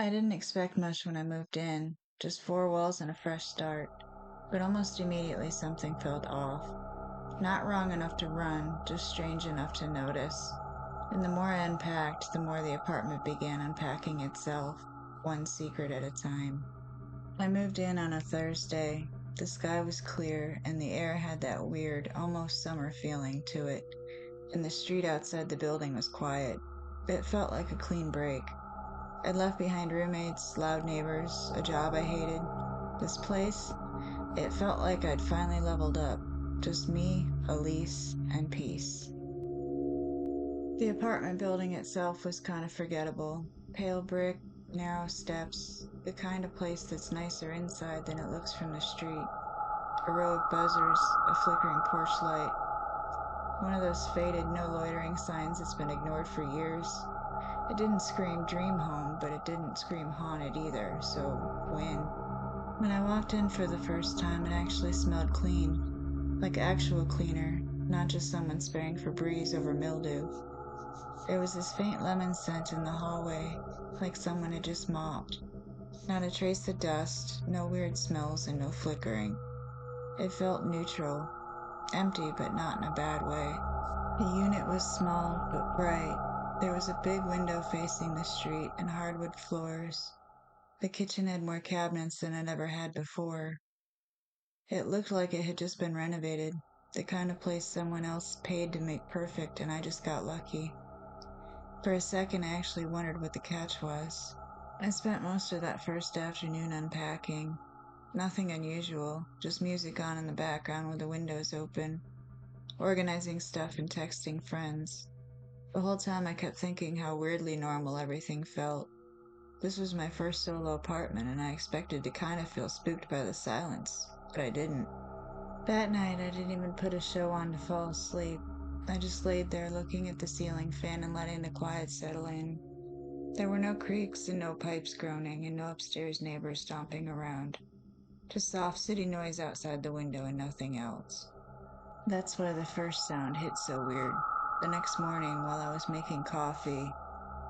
I didn't expect much when I moved in, just four walls and a fresh start, but almost immediately something felt off. Not wrong enough to run, just strange enough to notice. And the more I unpacked, the more the apartment began unpacking itself, one secret at a time. I moved in on a Thursday. The sky was clear, and the air had that weird, almost summer feeling to it, and the street outside the building was quiet. It felt like a clean break. I'd left behind roommates, loud neighbors, a job I hated. This place, it felt like I'd finally leveled up. Just me, Elise, and peace. The apartment building itself was kind of forgettable. Pale brick, narrow steps, the kind of place that's nicer inside than it looks from the street. A row of buzzers, a flickering porch light. One of those faded no loitering signs that's been ignored for years. It didn't scream dream home, but it didn't scream haunted either, so win. When I walked in for the first time, it actually smelled clean. Like actual cleaner, not just someone spraying Febreze over mildew. There was this faint lemon scent in the hallway, like someone had just mopped. Not a trace of dust, no weird smells, and no flickering. It felt neutral, empty but not in a bad way. The unit was small but bright. There was a big window facing the street and hardwood floors. The kitchen had more cabinets than it ever had before. It looked like it had just been renovated, the kind of place someone else paid to make perfect, and I just got lucky. For a second, I actually wondered what the catch was. I spent most of that first afternoon unpacking. Nothing unusual, just music on in the background with the windows open, organizing stuff and texting friends. The whole time I kept thinking how weirdly normal everything felt. This was my first solo apartment, and I expected to kind of feel spooked by the silence, but I didn't. That night, I didn't even put a show on to fall asleep. I just laid there looking at the ceiling fan and letting the quiet settle in. There were no creaks and no pipes groaning and no upstairs neighbors stomping around. Just soft city noise outside the window and nothing else. That's why the first sound hit so weird. The next morning, while I was making coffee,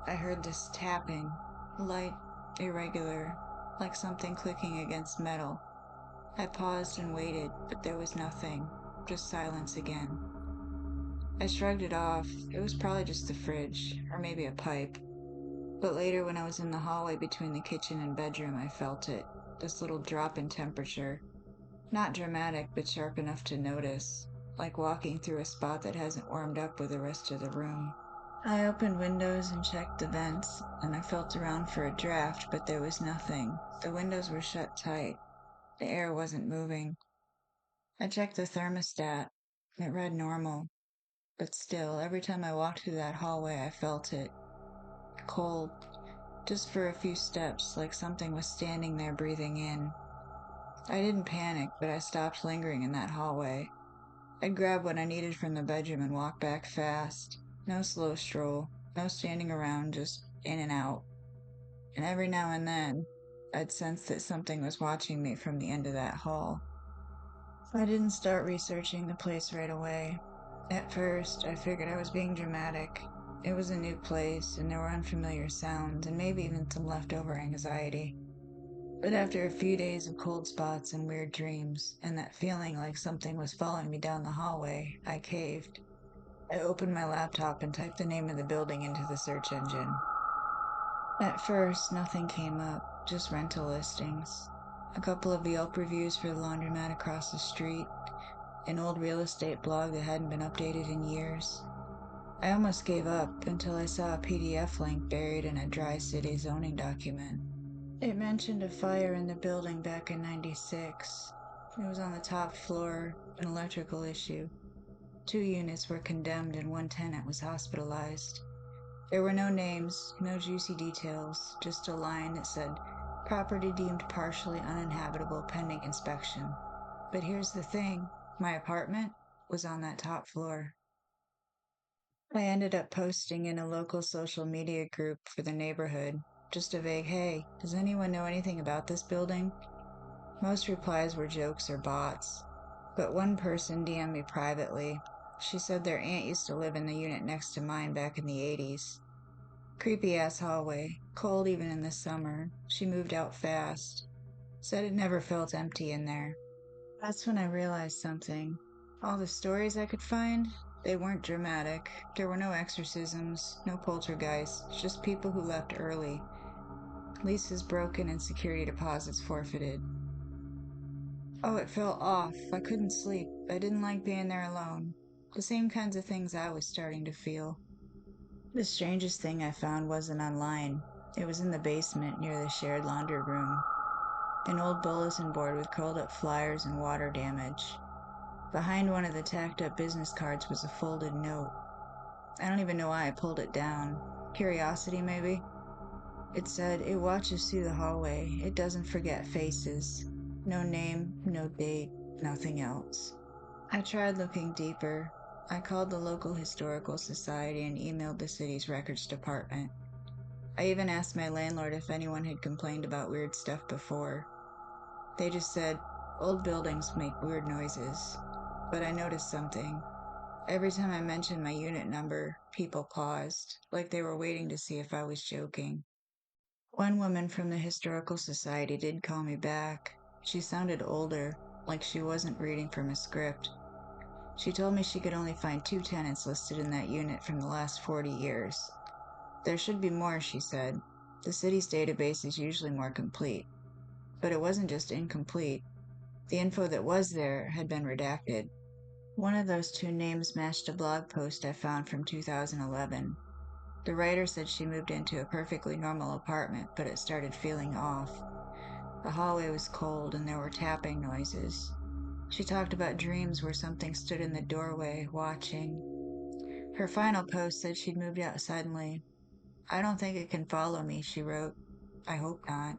I heard this tapping, light, irregular, like something clicking against metal. I paused and waited, but there was nothing, just silence again. I shrugged it off. It was probably just the fridge, or maybe a pipe. But later, when I was in the hallway between the kitchen and bedroom, I felt it. This little drop in temperature. Not dramatic, but sharp enough to notice, like walking through a spot that hasn't warmed up with the rest of the room. I opened windows and checked the vents, and I felt around for a draft, but there was nothing. The windows were shut tight. The air wasn't moving. I checked the thermostat. It read normal. But still, every time I walked through that hallway, I felt it. Cold. Just for a few steps, like something was standing there breathing in. I didn't panic, but I stopped lingering in that hallway. I'd grab what I needed from the bedroom and walk back fast. No slow stroll, no standing around, just in and out. And every now and then, I'd sense that something was watching me from the end of that hall. I didn't start researching the place right away. At first, I figured I was being dramatic. It was a new place, and there were unfamiliar sounds, and maybe even some leftover anxiety. But after a few days of cold spots and weird dreams, and that feeling like something was following me down the hallway, I caved. I opened my laptop and typed the name of the building into the search engine. At first, nothing came up, just rental listings. A couple of Yelp reviews for the laundromat across the street, an old real estate blog that hadn't been updated in years. I almost gave up until I saw a PDF link buried in a dry city zoning document. It mentioned a fire in the building back in '96. It was on the top floor, an electrical issue. Two units were condemned and one tenant was hospitalized. There were no names, no juicy details, just a line that said, "Property deemed partially uninhabitable pending inspection." But here's the thing, my apartment was on that top floor. I ended up posting in a local social media group for the neighborhood, just a vague, "Hey, does anyone know anything about this building?" Most replies were jokes or bots, but one person DM'd me privately. She said their aunt used to live in the unit next to mine back in the '80s. Creepy ass hallway, cold even in the summer. She moved out fast. Said it never felt empty in there. That's when I realized something. All the stories I could find, they weren't dramatic. There were no exorcisms, no poltergeists, just people who left early. Leases broken and security deposits forfeited. Oh, it felt off. I couldn't sleep. I didn't like being there alone. The same kinds of things I was starting to feel. The strangest thing I found wasn't online. It was in the basement near the shared laundry room. An old bulletin board with curled up flyers and water damage. Behind one of the tacked up business cards was a folded note. I don't even know why I pulled it down. Curiosity, maybe? It said, "It watches through the hallway. It doesn't forget faces. No name, no date, nothing else." I tried looking deeper. I called the local historical society and emailed the city's records department. I even asked my landlord if anyone had complained about weird stuff before. They just said, "Old buildings make weird noises." But I noticed something. Every time I mentioned my unit number, people paused, like they were waiting to see if I was joking. One woman from the Historical Society did call me back. She sounded older, like she wasn't reading from a script. She told me she could only find 2 tenants listed in that unit from the last 40 years. There should be more, she said. The city's database is usually more complete. But it wasn't just incomplete. The info that was there had been redacted. One of those 2 names matched a blog post I found from 2011. The writer said she moved into a perfectly normal apartment, but it started feeling off. The hallway was cold and there were tapping noises. She talked about dreams where something stood in the doorway, watching. Her final post said she'd moved out suddenly. "I don't think it can follow me," she wrote. "I hope not."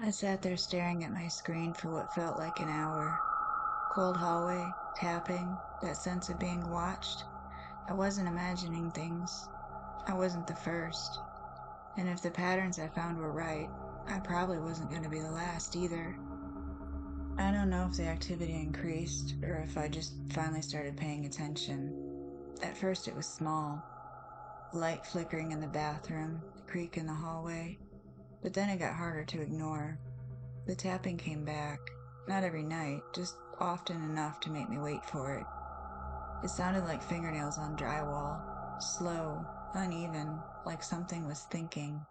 I sat there staring at my screen for what felt like an hour. Cold hallway, tapping, that sense of being watched. I wasn't imagining things. I wasn't the first. And if the patterns I found were right, I probably wasn't going to be the last either. I don't know if the activity increased or if I just finally started paying attention. At first it was small. Light flickering in the bathroom, creak in the hallway. But then it got harder to ignore. The tapping came back. Not every night, just often enough to make me wait for it. It sounded like fingernails on drywall. Slow, uneven, like something was thinking.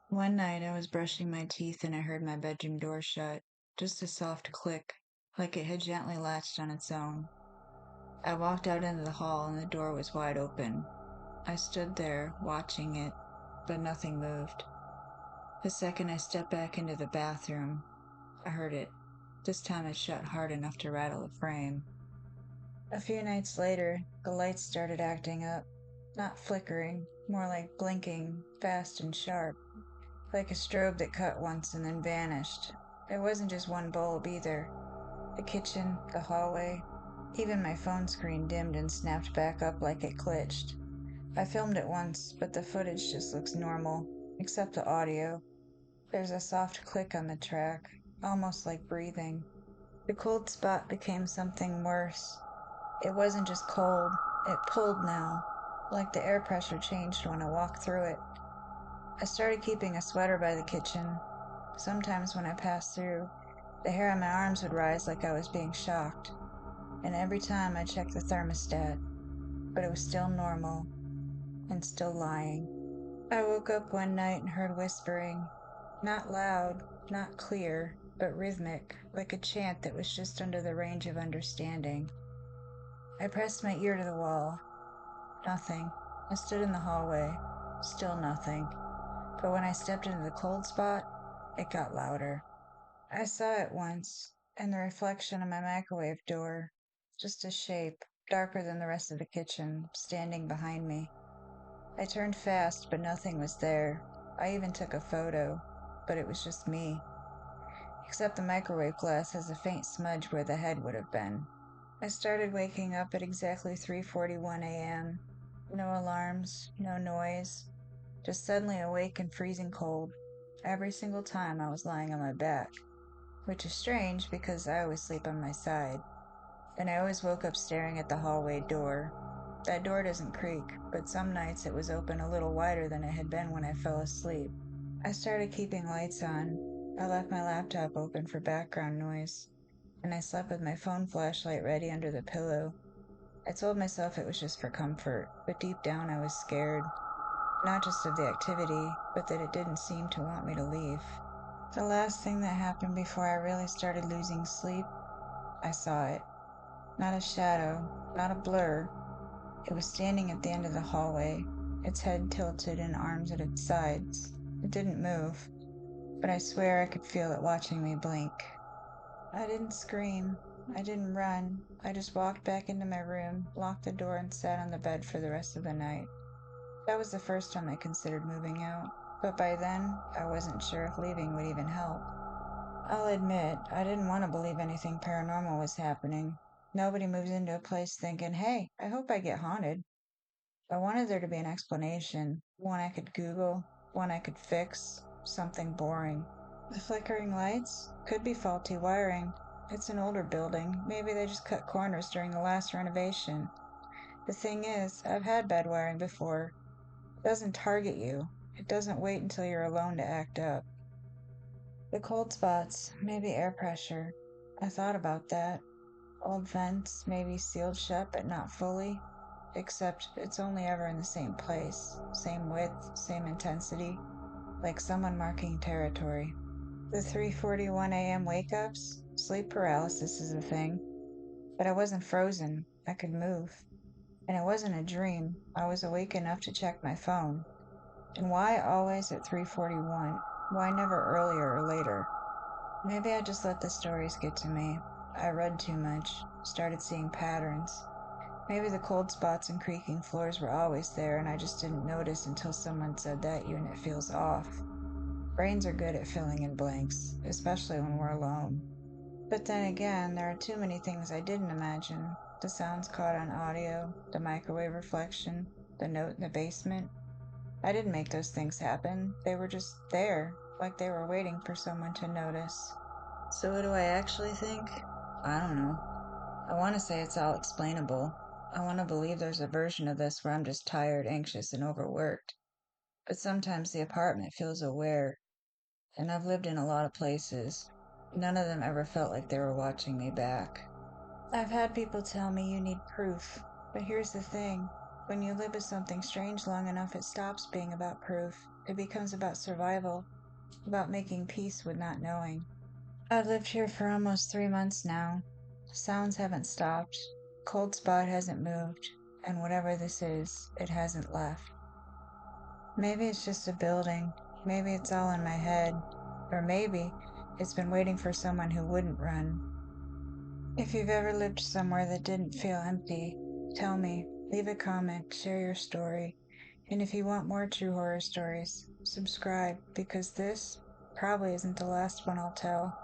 One night I was brushing my teeth and I heard my bedroom door shut. Just a soft click, like it had gently latched on its own. I walked out into the hall and the door was wide open. I stood there, watching it, but nothing moved. The second I stepped back into the bathroom, I heard it. This time it shut hard enough to rattle the frame. A few nights later, the lights started acting up. Not flickering, more like blinking, fast and sharp. Like a strobe that cut once and then vanished. It wasn't just one bulb either. The kitchen, the hallway, even my phone screen dimmed and snapped back up like it glitched. I filmed it once, but the footage just looks normal, except the audio. There's a soft click on the track, almost like breathing. The cold spot became something worse. It wasn't just cold, it pulled now, like the air pressure changed when I walked through it. I started keeping a sweater by the kitchen. Sometimes when I passed through, the hair on my arms would rise like I was being shocked. And every time I checked the thermostat, but it was still normal and still lying. I woke up one night and heard whispering. Not loud, not clear, but rhythmic, like a chant that was just under the range of understanding. I pressed my ear to the wall. Nothing. I stood in the hallway. Still nothing. But when I stepped into the cold spot, it got louder. I saw it once, in the reflection of my microwave door. Just a shape, darker than the rest of the kitchen, standing behind me. I turned fast, but nothing was there. I even took a photo, but it was just me. Except the microwave glass has a faint smudge where the head would have been. I started waking up at exactly 3:41 a.m. No alarms, no noise, just suddenly awake and freezing cold. Every single time I was lying on my back, which is strange because I always sleep on my side. And I always woke up staring at the hallway door. That door doesn't creak, but some nights it was open a little wider than it had been when I fell asleep. I started keeping lights on. I left my laptop open for background noise, and I slept with my phone flashlight ready under the pillow. I told myself it was just for comfort, but deep down I was scared. Not just of the activity, but that it didn't seem to want me to leave. The last thing that happened before I really started losing sleep, I saw it. Not a shadow, not a blur. It was standing at the end of the hallway, its head tilted and arms at its sides. It didn't move, but I swear I could feel it watching me blink. I didn't scream. I didn't run. I just walked back into my room, locked the door, and sat on the bed for the rest of the night. That was the first time I considered moving out, but by then, I wasn't sure if leaving would even help. I'll admit, I didn't want to believe anything paranormal was happening. Nobody moves into a place thinking, hey, I hope I get haunted. I wanted there to be an explanation, one I could Google, one I could fix, something boring. The flickering lights could be faulty wiring. It's an older building. Maybe they just cut corners during the last renovation. The thing is, I've had bad wiring before. It doesn't target you. It doesn't wait until you're alone to act up. The cold spots, maybe air pressure. I thought about that. Old vents, maybe sealed shut but not fully. Except it's only ever in the same place, same width, same intensity, like someone marking territory. The 3:41 a.m. wake-ups, sleep paralysis is a thing, but I wasn't frozen. I could move. And it wasn't a dream. I was awake enough to check my phone. And why always at 3:41? Why never earlier or later? Maybe I just let the stories get to me. I read too much, started seeing patterns. Maybe the cold spots and creaking floors were always there and I just didn't notice until someone said that unit feels off. Brains are good at filling in blanks, especially when we're alone. But then again, there are too many things I didn't imagine. The sounds caught on audio, the microwave reflection, the note in the basement. I didn't make those things happen. They were just there, like they were waiting for someone to notice. So what do I actually think? I don't know. I want to say it's all explainable. I want to believe there's a version of this where I'm just tired, anxious, and overworked. But sometimes the apartment feels aware, and I've lived in a lot of places. None of them ever felt like they were watching me back. I've had people tell me you need proof, but here's the thing. When you live with something strange long enough, it stops being about proof. It becomes about survival, about making peace with not knowing. I've lived here for almost 3 months now. Sounds haven't stopped. Cold spot hasn't moved. And whatever this is, it hasn't left. Maybe it's just a building. Maybe it's all in my head. Or maybe it's been waiting for someone who wouldn't run. If you've ever lived somewhere that didn't feel empty, tell me. Leave a comment, share your story. And if you want more true horror stories, subscribe because this probably isn't the last one I'll tell.